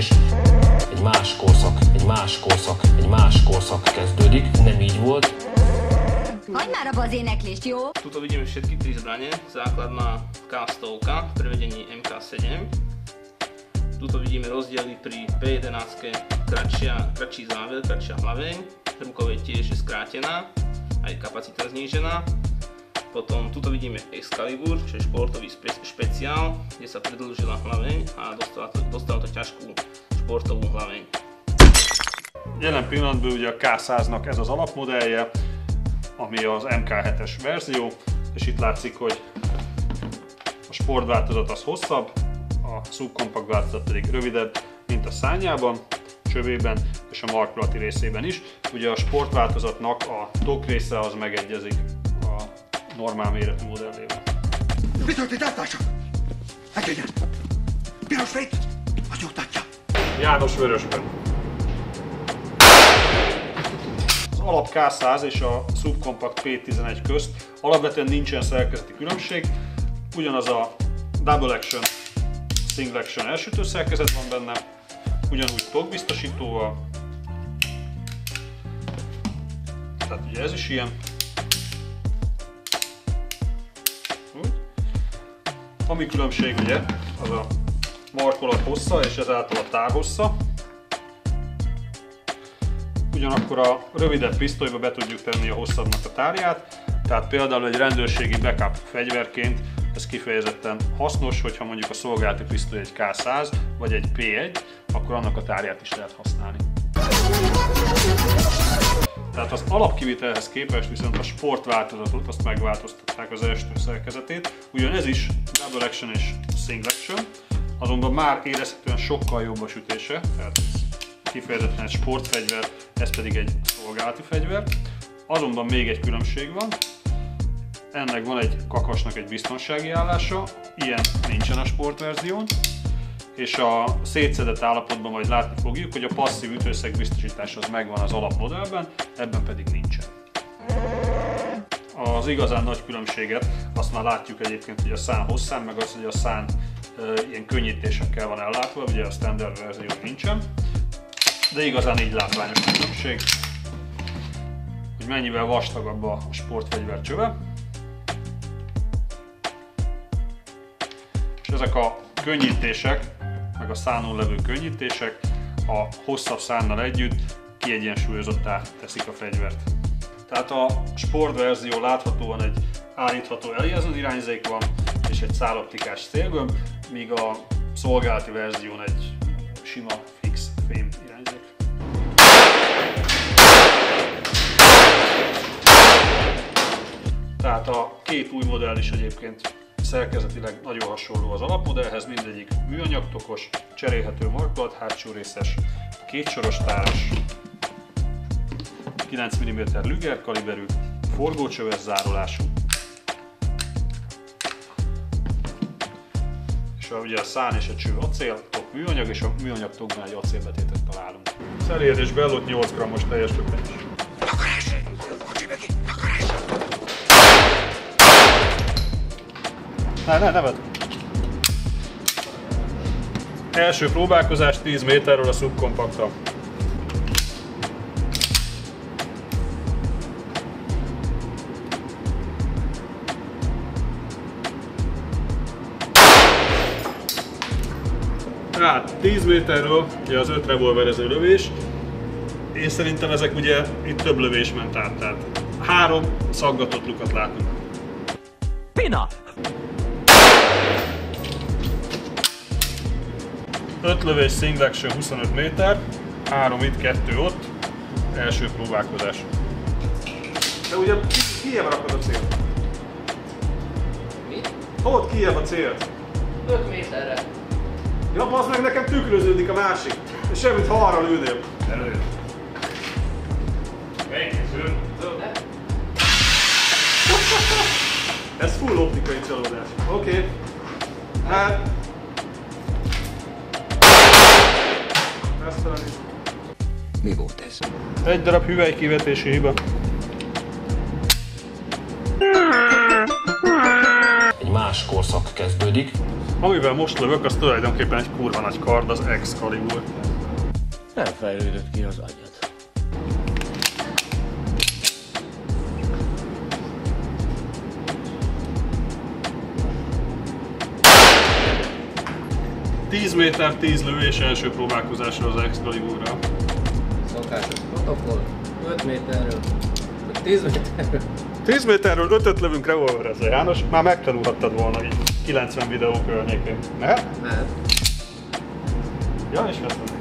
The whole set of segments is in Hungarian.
és egy más korszak kezdődik. Nem így volt. Hagyd már abba az éneklést, jó? Tuto vidíme všetky tri zbrane. Základná K100 v prevedení MK7. Tuto vidíme rozdiely pri P11, kratší zável, kratšia hlaveň. Rukoveď tiež je skrátená, aj kapacita znížená. Potom tuto vidíme Excalibur, čo je športový špeciál, kde sa predĺžila hlaveň a dostalo to ťažkú sportovú hlaveň. Jelen pillanatban ugye a K100-nak ez az alapmodellje, ami az MK7-es verzió, és itt látszik, hogy a sportváltozat az hosszabb, a subkompakt változat pedig rövidebb, mint a szárnyában, csövében és a markolati részében is. Ugye a sportváltozatnak a tok része az megegyezik a normál méretű modellével. Mi történt, eltársak? Engedjen! Piros fényt! Az nyugtatja! János vörösben. Az alap K100 és a subkompakt P11 közt alapvetően nincsen szerkezeti különbség, ugyanaz a double action, single action elsütő szerkezet van benne, ugyanúgy tokbiztosítóval, tehát ugye ez is ilyen. Úgy. Ami különbség ugye, az a markolat hossza és ezáltal a távhossza. Ugyanakkor a rövidebb pisztolyba be tudjuk tenni a hosszabbnak a tárját, tehát például egy rendőrségi backup fegyverként ez kifejezetten hasznos, hogyha mondjuk a szolgálati pisztoly egy K100 vagy egy P1, akkor annak a tárját is lehet használni. Tehát az alapkivitelhez képest viszont a sportváltozatot azt megváltoztatták az első szerkezetét. Ugyan ez is double action és single action, azonban már érezhetően sokkal jobb a sütése, tehát ez kifejezetten egy sportfegyver, ez pedig egy szolgálati fegyver. Azonban még egy különbség van, ennek van egy kakasnak egy biztonsági állása, ilyen nincsen a sportverzión, és a szétszedett állapotban majd látni fogjuk, hogy a passzív ütőszeg biztosítás az megvan az alapmodellben, ebben pedig nincsen. Az igazán nagy különbséget azt már látjuk egyébként, hogy a szán hosszán, meg az, hogy a szán ilyen könnyítésekkel van ellátva, ugye a standard verzió nincsen, de igazán így látványos a különbség, hogy mennyivel vastagabb a sportfegyver csöve. És ezek a könnyítések, meg a szánon levő könnyítések a hosszabb szánnal együtt kiegyensúlyozottá teszik a fegyvert. Tehát a sportverzió láthatóan egy állítható eljelző irányzék van, és egy száloptikás célgömb, míg a szolgálati verzión egy sima fix fém irányzék. Tehát a két új modell is egyébként szerkezetileg nagyon hasonló az alapmodellhez, mindegyik műanyagtokos, cserélhető markolat, hátsó részes, kétsoros táras, 9 mm Lüger kaliberű, forgócsöves zárolású. És ugye a szán és a cső acél, tok műanyag, és a műanyag tokban egy acélbetétet találunk. Szelér és bellott 8 g-os teljes lökés. Takarás! Kocsi mögé! Takarás! Ne vedd! Első próbálkozás 10 méterről a subkompaktal. Hát 10 méterről ugye az 5 revolverező lövés, és szerintem ezek ugye itt több lövés ment át, tehát 3 szaggatott lukat látunk. Pina! 5 lövés single action 25 méter, 3 itt, 2 ott, első próbálkozás. De ugye kijebb rakod a célt? Mi? Hol kijebb a célt? 5 méterre. Ja, az meg nekem tükröződik a másik, és semmit ha arra lőnél. Előjön. Megkészül. Ez full optikai csalódás. Oké. Hát... Mi volt ez? Egy darab hüvelykivetési hiba. Egy más korszak kezdődik. Amivel most lövök, az tulajdonképpen egy kurva nagy kard, az Excalibur. Nem fejlődött ki az agyad. Tíz méter, 10 lövés első próbálkozásra az Excaliburra. Szokásos protokoll. 5 méterről. 10 méterről. 10 méterről 5-öt lövünk revolverezzel, János. Már megtanulhattad volna így 90 videó környékén. Ne? Nem. Ja, és vesztem meg.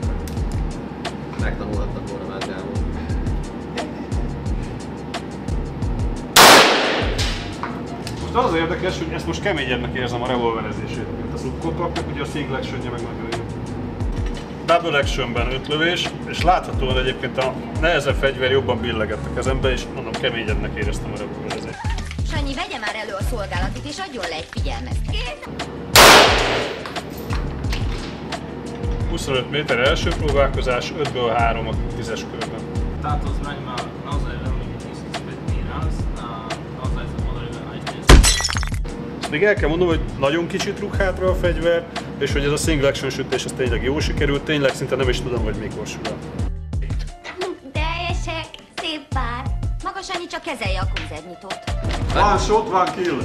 Megtanulhattad volna már Gábor. Most az érdekes, hogy ezt most keményebbnek érzem a revolverezését, mint a subcompactnak, ugye a single actionje meg nagyon jó. Double actionben 5 lövés, és láthatóan egyébként a nehezebb fegyver jobban billegett a kezembe, és mondom, keményebbnek éreztem a revolverezést. Sanyi, vegye már elő a szolgálatit, és adjon le egy figyelmeztetést. 25 méter első próbálkozás, 5-ből 3 a 10-es körben. Táto zbraň má naozaj veľmi nízky spätný rast a naozaj sa podarilo aj dnes. Még el kell mondanom, hogy nagyon kicsit rúg hátra a fegyver, és hogy ez a single action sütés ez tényleg jól sikerült, tényleg szinte nem is tudom, hogy mikor sül el. Teljesek, szép pár. Maga Sanyi csak kezelje a kruzernyitót. One shot, one kill!